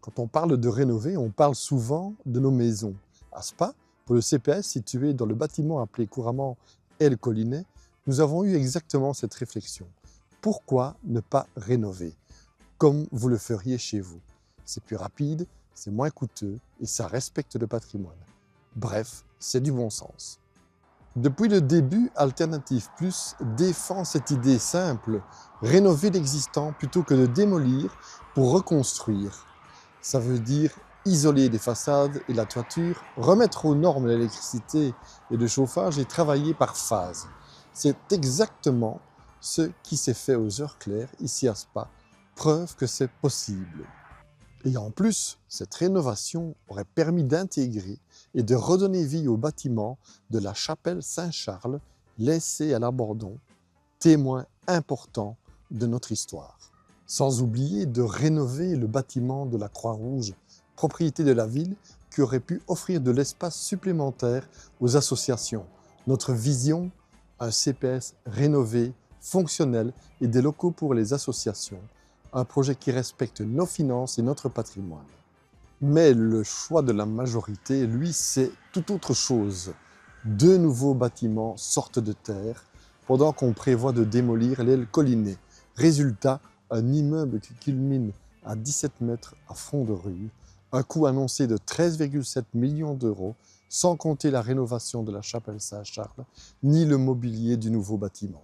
Quand on parle de rénover, on parle souvent de nos maisons. À Spa, pour le CPS situé dans le bâtiment appelé couramment El Collinet, nous avons eu exactement cette réflexion. Pourquoi ne pas rénover comme vous le feriez chez vous? C'est plus rapide, c'est moins coûteux et ça respecte le patrimoine. Bref, c'est du bon sens. Depuis le début, Alternative Plus défend cette idée simple, rénover l'existant plutôt que de démolir pour reconstruire. Ça veut dire isoler les façades et la toiture, remettre aux normes l'électricité et le chauffage et travailler par phase. C'est exactement ce qui s'est fait aux heures claires ici à Spa, preuve que c'est possible. Et en plus, cette rénovation aurait permis d'intégrer et de redonner vie au bâtiment de la chapelle Saint-Charles, laissé à l'abandon, témoin important de notre histoire. Sans oublier de rénover le bâtiment de la Croix-Rouge, propriété de la ville, qui aurait pu offrir de l'espace supplémentaire aux associations. Notre vision, un CPS rénové, fonctionnel et des locaux pour les associations. Un projet qui respecte nos finances et notre patrimoine. Mais le choix de la majorité, lui, c'est tout autre chose. 2 nouveaux bâtiments sortent de terre, pendant qu'on prévoit de démolir l'El Collinet. Résultat, un immeuble qui culmine à 17 mètres à fond de rue, un coût annoncé de 13,7 millions d'euros, sans compter la rénovation de la chapelle Saint-Charles, ni le mobilier du nouveau bâtiment.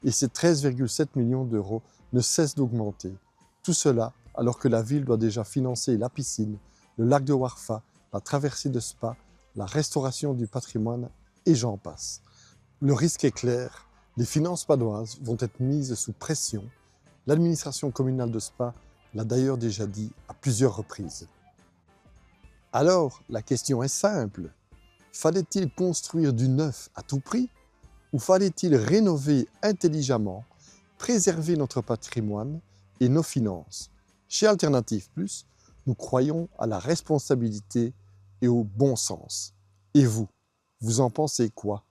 Et ces 13,7 millions d'euros ne cessent d'augmenter. Tout cela alors que la ville doit déjà financer la piscine, le lac de Warfa, la traversée de Spa, la restauration du patrimoine et j'en passe. Le risque est clair, les finances spadoises vont être mises sous pression. L'administration communale de Spa l'a d'ailleurs déjà dit à plusieurs reprises. Alors, la question est simple. Fallait-il construire du neuf à tout prix ou fallait-il rénover intelligemment, préserver notre patrimoine et nos finances? Chez Alternative Plus, nous croyons à la responsabilité et au bon sens. Et vous, vous en pensez quoi?